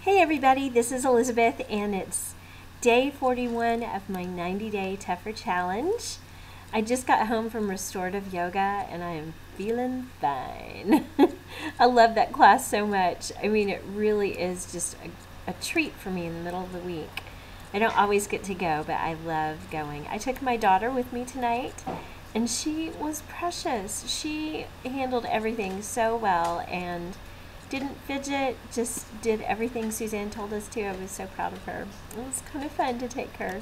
Hey everybody, this is Elizabeth and it's day 41 of my 90-day TUF'ER challenge. I just got home from restorative yoga and I am feeling fine. I love that class so much. I mean, it really is just a treat for me in the middle of the week. I don't always get to go, but I love going. I took my daughter with me tonight and she was precious. She handled everything so well and didn't fidget, just did everything Suzanne told us to. I was so proud of her. It was kind of fun to take her.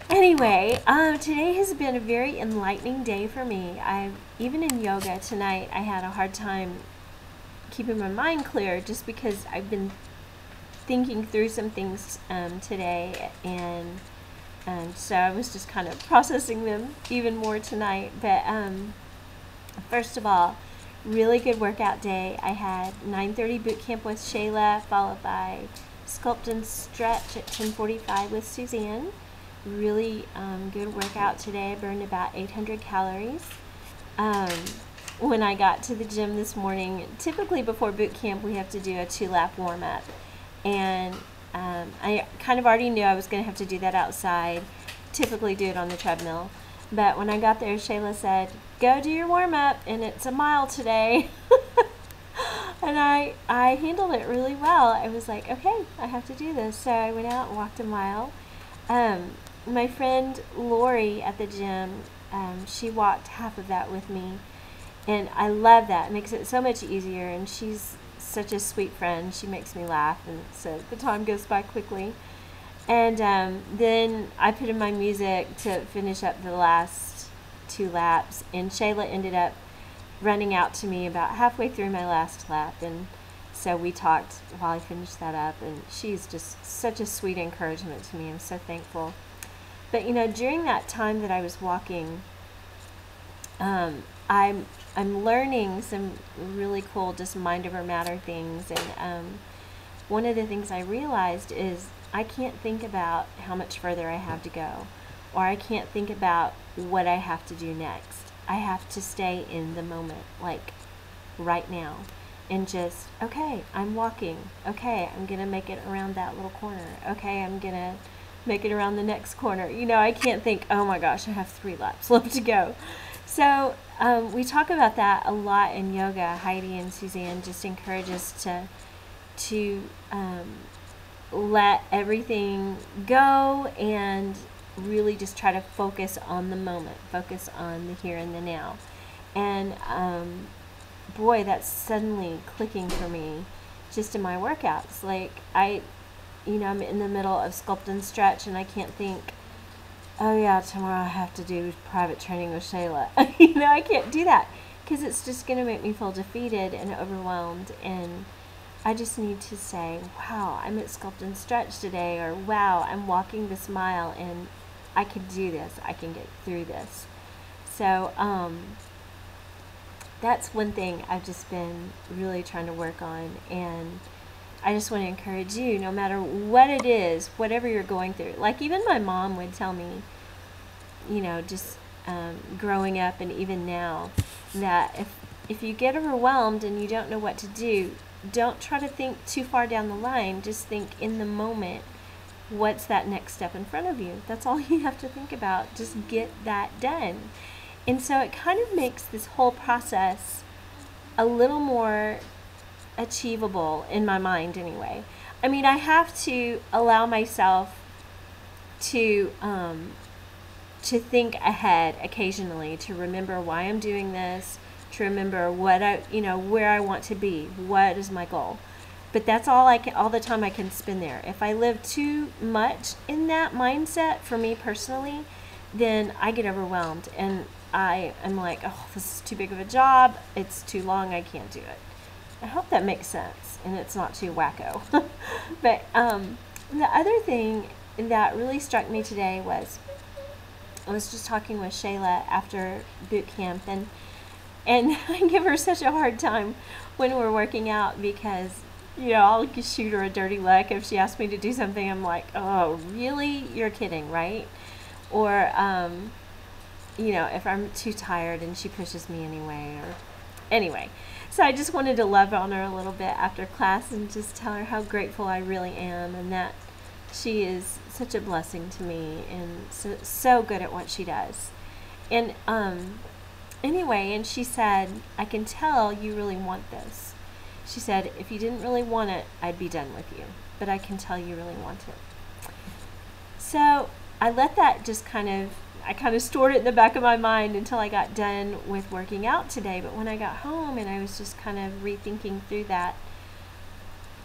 Anyway, today has been a very enlightening day for me. Even in yoga tonight, I had a hard time keeping my mind clear just because I've been thinking through some things today, and so I was just kind of processing them even more tonight. But first of all, really good workout day. I had 9:30 boot camp with Shayla, followed by sculpt and stretch at 10:45 with Suzanne. Really good workout today. I burned about 800 calories. When I got to the gym this morning, typically before boot camp we have to do a 2-lap warm-up, and I kind of already knew I was going to have to do that outside. Typically do it on the treadmill. But when I got there, Shayla said, "Go do your warm-up, and it's a mile today." And I handled it really well. I was like, okay, I have to do this. So I went out and walked a mile. My friend Lori at the gym, she walked half of that with me. And I love that. It makes it so much easier. And she's such a sweet friend. She makes me laugh. And so the time goes by quickly. And then I put in my music to finish up the last 2 laps, and Shayla ended up running out to me about halfway through my last lap, and so we talked while I finished that up, and she's just such a sweet encouragement to me. I'm so thankful. But you know, during that time that I was walking, I'm learning some really cool just mind over matter things, and one of the things I realized is I can't think about how much further I have to go, or I can't think about what I have to do next. I have to stay in the moment, like right now, and just, okay, I'm walking. Okay, I'm going to make it around that little corner. Okay, I'm going to make it around the next corner. You know, I can't think, oh my gosh, I have 3 laps left to go. So we talk about that a lot in yoga. Heidi and Suzanne just encourage us to let everything go and really just try to focus on the moment, focus on the here and the now. And boy, that's suddenly clicking for me just in my workouts. Like I'm in the middle of sculpt and stretch and I can't think, oh yeah, tomorrow I have to do private training with Shayla. You know, I can't do that because it's just going to make me feel defeated and overwhelmed, and I just need to say, wow, I'm at sculpt and stretch today, or wow, I'm walking this mile and I can do this. I can get through this. So that's one thing I've just been really trying to work on, and I just want to encourage you, no matter what it is, whatever you're going through. Like even my mom would tell me, you know, just growing up and even now, that if you get overwhelmed and you don't know what to do, don't try to think too far down the line. Just think in the moment, what's that next step in front of you? That's all you have to think about. Just get that done. And so it kind of makes this whole process a little more achievable in my mind anyway. I mean, I have to allow myself to think ahead occasionally, to remember why I'm doing this, to remember what where I want to be, what is my goal. But that's all all the time I can spend there. If I live too much in that mindset, for me personally, then I get overwhelmed and I am like, oh, this is too big of a job. It's too long. I can't do it. I hope that makes sense and it's not too wacko. But the other thing that really struck me today was I was just talking with Shayla after boot camp, and I give her such a hard time when we're working out because, you know, I'll shoot her a dirty look if she asks me to do something. I'm like, oh, really? You're kidding, right? Or, you know, if I'm too tired and she pushes me anyway, or anyway. So I just wanted to love on her a little bit after class and just tell her how grateful I really am, and that she is such a blessing to me and so good at what she does. And anyway, and she said, I can tell you really want this. She said, if you didn't really want it, I'd be done with you. But I can tell you really want it. So I let that just I kind of stored it in the back of my mind until I got done with working out today. But when I got home and I was just kind of rethinking through that,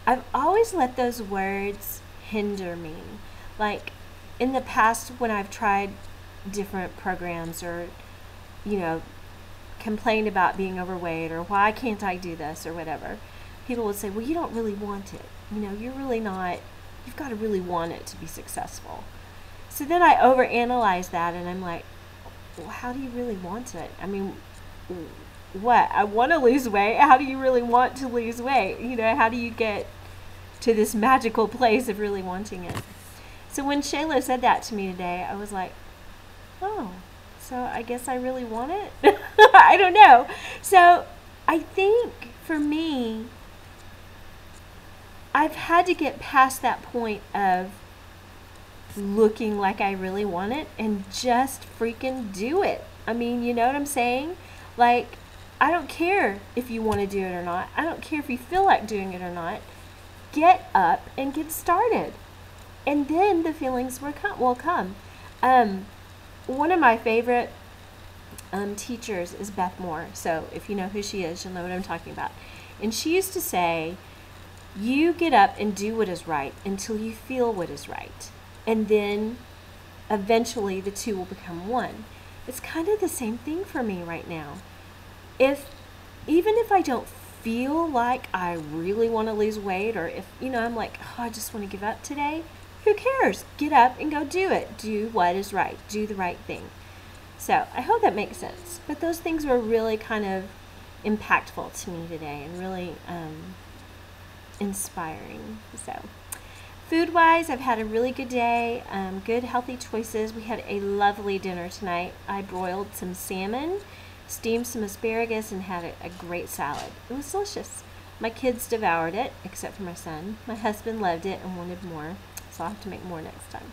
I've always let those words hinder me. Like in the past when I've tried different programs or, complained about being overweight or why can't I do this or whatever, people would say, well, you don't really want it. You're really not, you've got to really want it to be successful. So then I overanalyze that and I'm like, well, how do you really want it? I mean, what? I want to lose weight. How do you really want to lose weight? How do you get to this magical place of really wanting it? So when Shayla said that to me today, I was like, oh, so I guess I really want it? I don't know. So I think for me, I've had to get past that point of looking like I really want it and just freaking do it. I mean, you know what I'm saying? Like, I don't care if you want to do it or not. I don't care if you feel like doing it or not. Get up and get started. And then the feelings will come. One of my favorite teachers is Beth Moore. So if you know who she is, you'll know what I'm talking about. And she used to say, you get up and do what is right until you feel what is right. And then eventually the two will become one. It's kind of the same thing for me right now. Even if I don't feel like I really want to lose weight, or if, I'm like, oh, I just want to give up today, who cares? Get up and go do it. Do what is right. Do the right thing. So I hope that makes sense. But those things were really kind of impactful to me today and really inspiring. So food-wise, I've had a really good day. Good, healthy choices. We had a lovely dinner tonight. I broiled some salmon, steamed some asparagus, and had a great salad. It was delicious. My kids devoured it, except for my son. My husband loved it and wanted more, so I'll have to make more next time.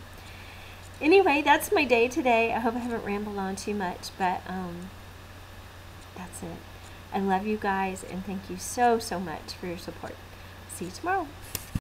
Anyway, that's my day today. I hope I haven't rambled on too much, but that's it. I love you guys, and thank you so, so much for your support. See you tomorrow.